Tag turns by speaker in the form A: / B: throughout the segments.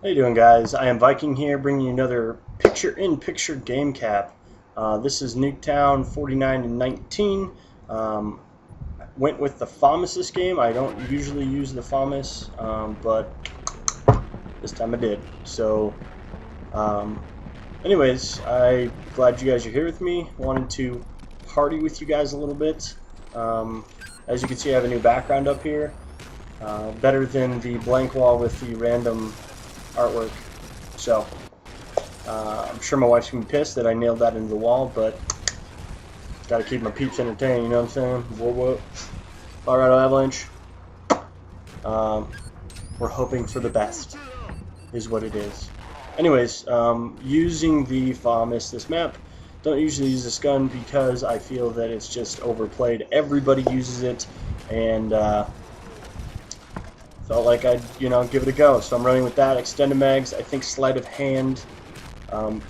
A: How you doing, guys? I am Viking here, bringing you another picture-in-picture game cap. This is Nuke Town 49 and 19. Went with the FAMAS this game. I don't usually use the FAMAS, but this time I did. So, anyways, I'm glad you guys are here with me. Wanted to party with you guys a little bit. As you can see, I have a new background up here. Better than the blank wall with the random artwork. So I'm sure my wife's gonna be pissed that I nailed that into the wall, but gotta keep my peeps entertained, you know what I'm saying? Whoa, whoa. Colorado Avalanche. We're hoping for the best, is what it is. Anyways, using the FAMAS, this map, don't usually use this gun because I feel that it's just overplayed. Everybody uses it, and felt like I'd, give it a go. So I'm running with that. Extended mags, I think sleight of hand,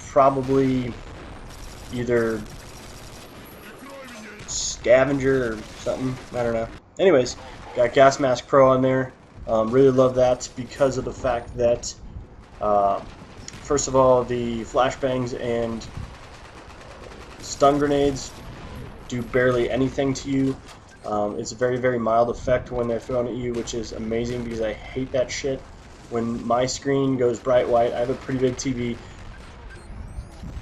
A: probably either scavenger or something. I don't know. Anyways, got Gas Mask Pro on there. Really love that because of the fact that, first of all, the flashbangs and stun grenades do barely anything to you. It's a very, very mild effect when they're thrown at you, which is amazing because I hate that shit. When my screen goes bright white, I have a pretty big TV,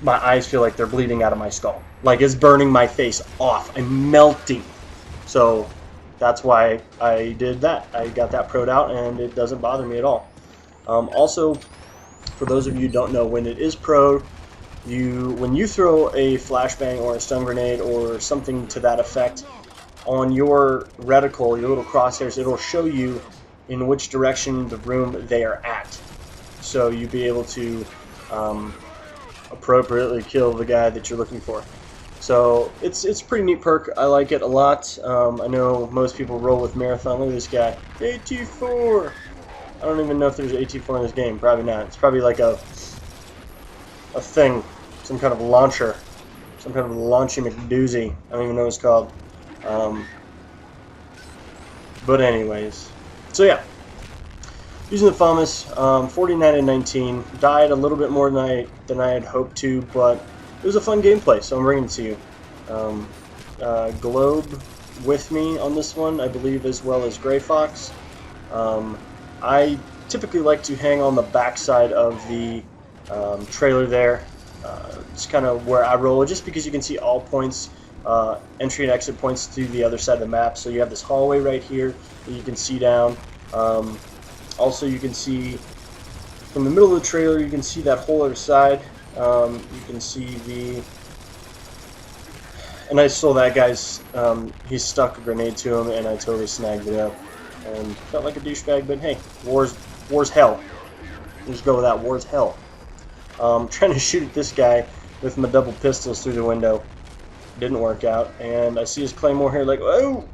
A: my eyes feel like they're bleeding out of my skull. Like it's burning my face off. I'm melting. So that's why I did that. I got that pro'd out and it doesn't bother me at all. Also, for those of you who don't know, when it is pro, when you throw a flashbang or a stun grenade or something to that effect, on your reticle, your little crosshairs, it'll show you in which direction the room they are at. So you'll be able to appropriately kill the guy that you're looking for. So it's a pretty neat perk. I like it a lot. I know most people roll with Marathon. Look at this guy. AT4! I don't even know if there's AT4 in this game. Probably not. It's probably like a thing. Some kind of launcher. Some kind of launching McDoozy. I don't even know what it's called. But anyways, so yeah, using the FAMAS, 49 and 19, died a little bit more than I had hoped to, but it was a fun gameplay, so I'm bringing it to you. Globe with me on this one, I believe, as well as Gray Fox. I typically like to hang on the backside of the trailer there. It's kind of where I roll, just because you can see all points. Entry and exit points to the other side of the map. So you have this hallway right here that you can see down. Also, you can see from the middle of the trailer, you can see that whole other side. You can see and I stole that guy's, he stuck a grenade to him and I totally snagged it up. And felt like a douchebag, but hey, war's hell. Let's go with that, war's hell. Trying to shoot at this guy with my double pistols through the window. Didn't work out, and I see his claymore here like, oh,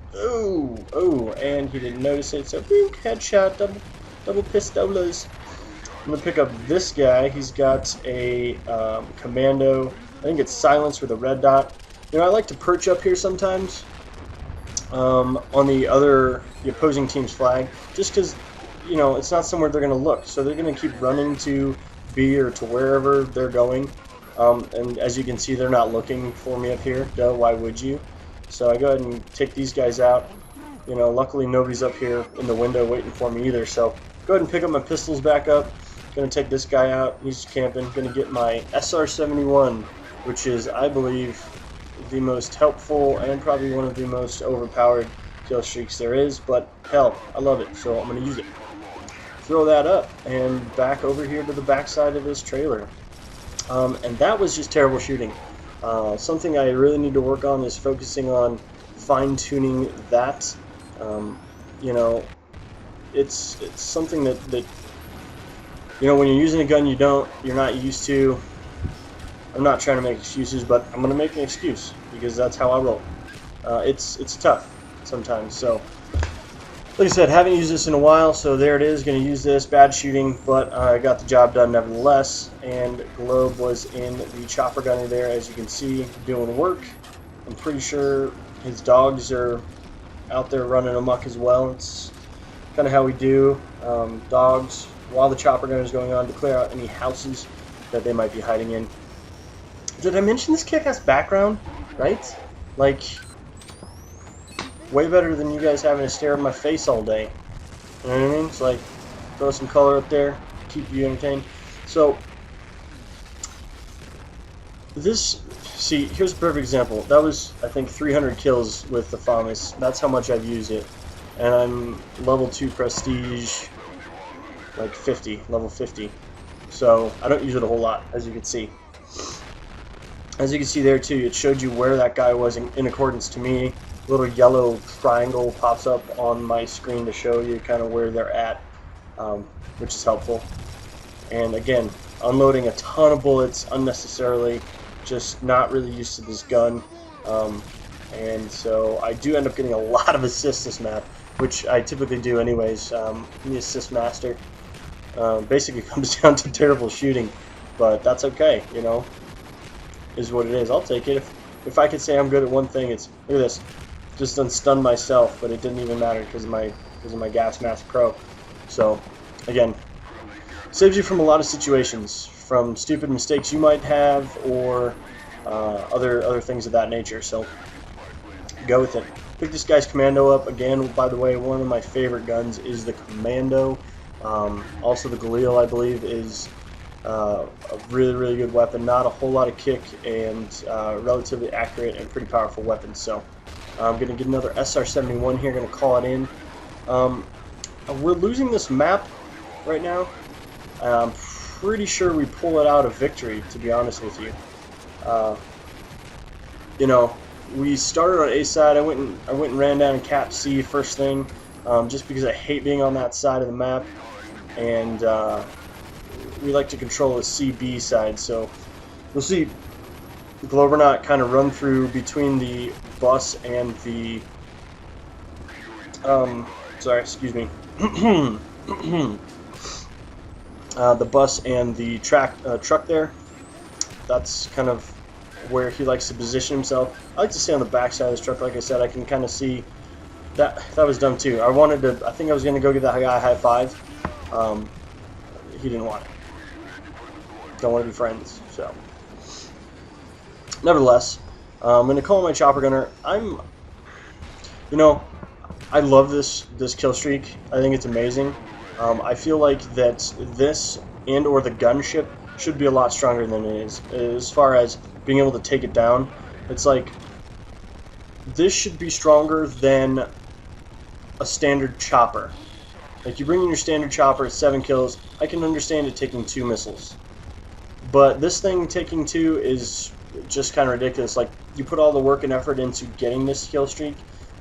A: and he didn't notice it, so boom, headshot, double pistolas. I'm going to pick up this guy. He's got a commando, I think it's silence with a red dot. You know, I like to perch up here sometimes on the opposing team's flag, just because, you know, it's not somewhere they're going to look, so they're going to keep running to B or to wherever they're going. And as you can see, they're not looking for me up here. Duh, why would you? So I go ahead and take these guys out. You know, luckily nobody's up here in the window waiting for me either. So go ahead and pick up my pistols back up. Gonna take this guy out. He's camping. Gonna get my SR-71, which is, I believe, the most helpful and probably one of the most overpowered kill streaks there is. But hell, I love it, so I'm gonna use it. Throw that up and back over here to the backside of this trailer. And that was just terrible shooting. Something I really need to work on is focusing on fine-tuning that. You know, it's something that you know, when you're using a gun you're not used to. I'm not trying to make excuses, but I'm gonna make an excuse because that's how I roll. It's tough sometimes. So, like I said, haven't used this in a while, so there it is. Going to use this. Bad shooting, but I got the job done nevertheless. And Globe was in the chopper gunner there, as you can see, doing work. I'm pretty sure his dogs are out there running amok as well. It's kind of how we do. Dogs while the chopper gun is going on to clear out any houses that they might be hiding in. Did I mention this kick-ass background? Right? Like, way better than you guys having to stare at my face all day. You know what I mean? It's like, throw some color up there, keep you entertained. So, this, see, here's a perfect example. That was, I think, 300 kills with the FAMAS. That's how much I've used it. And I'm level 2 prestige, like 50, level 50. So, I don't use it a whole lot, as you can see. As you can see there, too, it showed you where that guy was in accordance to me. A little yellow triangle pops up on my screen to show you kind of where they're at, which is helpful. And again, unloading a ton of bullets unnecessarily, just not really used to this gun. And so I do end up getting a lot of assists this map, which I typically do anyways. The assist master basically comes down to terrible shooting, but that's okay, you know, is what it is. I'll take it. If I could say I'm good at one thing, it's, look at this, just done stunned myself, but it didn't even matter because of my gas mask pro. So again, saves you from a lot of situations, from stupid mistakes you might have, or other things of that nature. So go with it. Pick this guy's commando up again. By the way, one of my favorite guns is the commando. Also the Galil, I believe, is a really good weapon. Not a whole lot of kick, and relatively accurate and pretty powerful weapon. So I'm gonna get another SR-71 here. Gonna call it in. We're losing this map right now. I'm pretty sure we pull it out a victory, to be honest with you. You know, we started on A side. I went and ran down Cap C first thing, just because I hate being on that side of the map, and we like to control the CB side. So we'll see Globernaut kind of run through between the bus and the sorry, excuse me. The bus and the truck there. That's kind of where he likes to position himself. I like to stay on the back side of this truck. Like I said, I can kind of see that was dumb too. I think I was going to go give that guy a high five. He didn't want it. Don't want to be friends. So, nevertheless, I'm going to call my chopper gunner. You know, I love this kill streak. I think it's amazing. I feel like that this and or the gunship should be a lot stronger than it is. As far as being able to take it down, it's like this should be stronger than a standard chopper. Like, you bring in your standard chopper at 7 kills, I can understand it taking 2 missiles. But this thing taking 2 is just kind of ridiculous. Like, you put all the work and effort into getting this kill streak,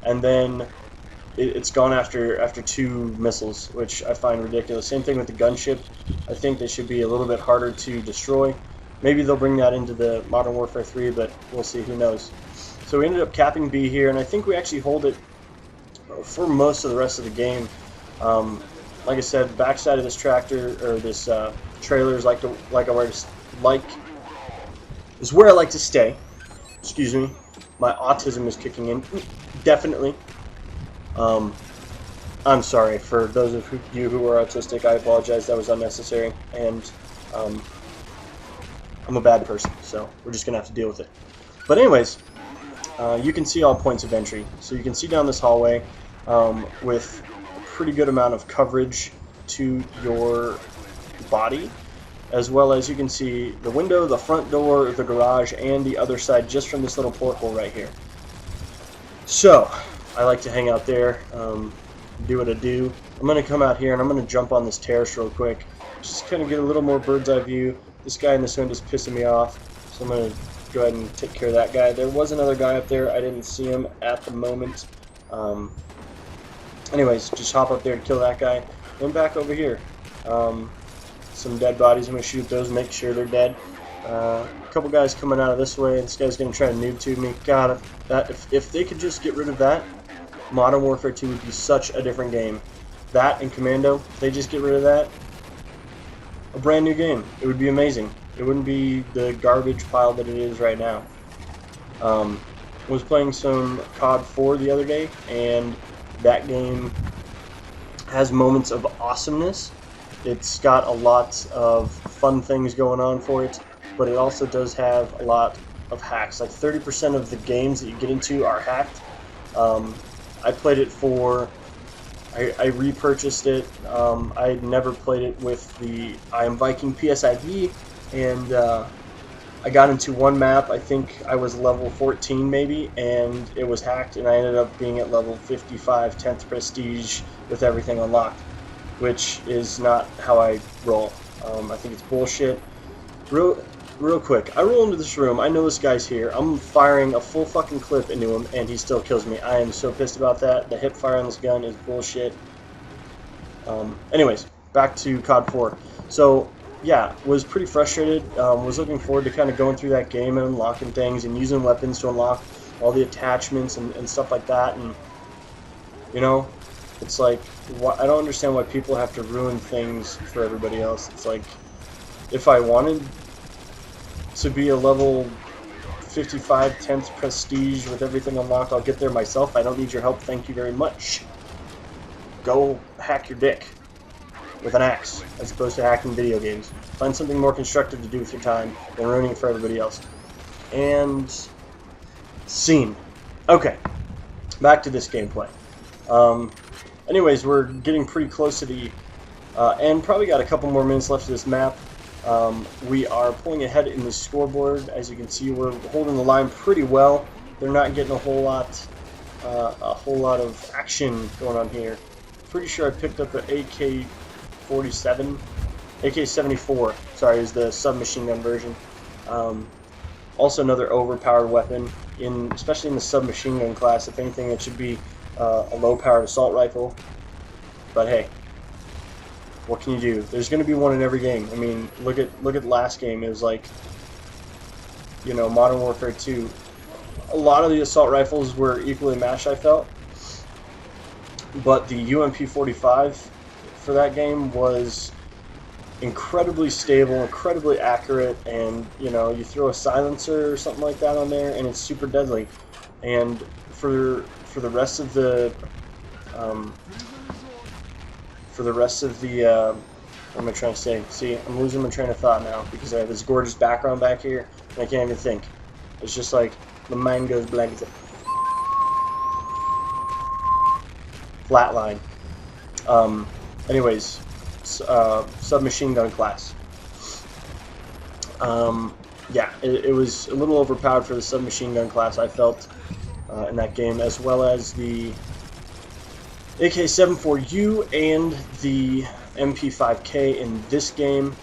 A: and then it's gone after 2 missiles, which I find ridiculous. Same thing with the gunship. I think they should be a little bit harder to destroy. Maybe they'll bring that into the Modern Warfare 3, but we'll see. Who knows? So we ended up capping B here, and I think we actually hold it for most of the rest of the game. Like I said, the backside of this tractor, or this trailer, is is where I like to stay. Excuse me, my autism is kicking in, definitely. I'm sorry for those of you who are autistic. I apologize. That was unnecessary, and I'm a bad person, so we're just gonna have to deal with it. But anyways, you can see all points of entry. So you can see down this hallway with a pretty good amount of coverage to your body, as well as you can see the window, the front door, the garage, and the other side just from this little porthole right here. So I like to hang out there, do what I do. I'm going to come out here and I'm going to jump on this terrace real quick, just kind of get a little more bird's eye view. This guy in this window is pissing me off, so I'm going to go ahead and take care of that guy. There was another guy up there. I didn't see him at the moment. Anyways, just hop up there to kill that guy. Then back over here. Some dead bodies. I'm going to shoot those, make sure they're dead. A couple guys coming out of this way. This guy's going to try to noob tube me. God, if they could just get rid of that, Modern Warfare 2 would be such a different game. That and Commando, if they just get rid of that, a brand new game. It would be amazing. It wouldn't be the garbage pile that it is right now. I was playing some COD 4 the other day, and that game has moments of awesomeness, It's got a lot of fun things going on for it, but it also does have a lot of hacks. Like 30% of the games that you get into are hacked. I played it for... I repurchased it. I never played it with the I Am Viking PSID, and I got into one map. I think I was level 14 maybe, and it was hacked, and I ended up being at level 55, 10th prestige with everything unlocked, which is not how I roll. I think it's bullshit. Real quick, I roll into this room, I know this guy's here, I'm firing a full fucking clip into him, and he still kills me. I am so pissed about that. The hip fire on this gun is bullshit. Anyways, back to COD 4. So, yeah, was pretty frustrated, was looking forward to kind of going through that game and unlocking things, and using weapons to unlock all the attachments and stuff like that, and, you know, it's like, I don't understand why people have to ruin things for everybody else. It's like, if I wanted to be a level 55, 10th prestige with everything unlocked, I'll get there myself. I don't need your help, thank you very much. Go hack your dick with an axe, as opposed to hacking video games. Find something more constructive to do with your time than ruining it for everybody else. And... scene. Okay, back to this gameplay. Anyways, we're getting pretty close to the end. Probably got a couple more minutes left of this map. We are pulling ahead in the scoreboard. As you can see, we're holding the line pretty well. They're not getting a whole lot of action going on here. Pretty sure I picked up an AK-47, AK-74. Sorry, is the submachine gun version. Also, another overpowered weapon, especially in the submachine gun class. If anything, it should be a low-powered assault rifle. But hey. What can you do? There's going to be one in every game. I mean, look at last game. It was like, you know, Modern Warfare 2. A lot of the assault rifles were equally matched, I felt. But the UMP-45 for that game was incredibly stable, incredibly accurate, and, you know, you throw a silencer or something like that on there, and it's super deadly. And for the rest of the... what am I trying to say? See, I'm losing my train of thought now because I have this gorgeous background back here and I can't even think. It's just like the mind goes blank. It's a flatline. Anyways, submachine gun class. Yeah, it was a little overpowered for the submachine gun class, I felt, in that game, as well as the AK-74U and the MP5K in this game.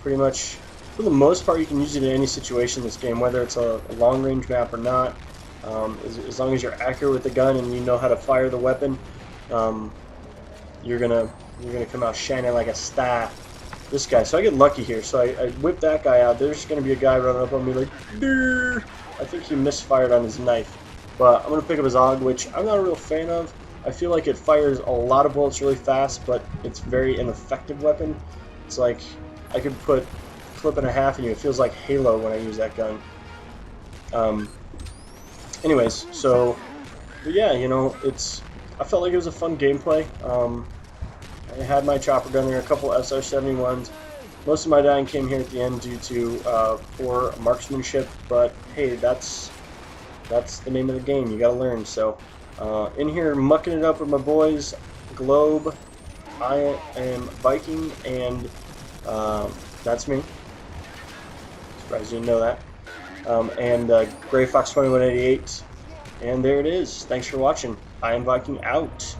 A: Pretty much, for the most part, you can use it in any situation in this game, whether it's a long-range map or not. As long as you're accurate with the gun and you know how to fire the weapon, you're gonna come out shining like a star. This guy, so I get lucky here. So I whip that guy out. There's gonna be a guy running up on me like, Durr! I think he misfired on his knife. But I'm going to pick up his AUG, which I'm not a real fan of. I feel like it fires a lot of bullets really fast, but it's very ineffective weapon. It's like I could put a clip and a half in you. It feels like Halo when I use that gun. Anyways, so but yeah, you know, I felt like it was a fun gameplay. I had my chopper gun there, a couple SR-71s. Most of my dying came here at the end due to poor marksmanship, but hey, that's the name of the game. You gotta learn. So, in here mucking it up with my boys, Globe, I Am Viking, and that's me. Surprised you didn't know that. And Gray Fox 2188. And there it is. Thanks for watching. I Am Viking out.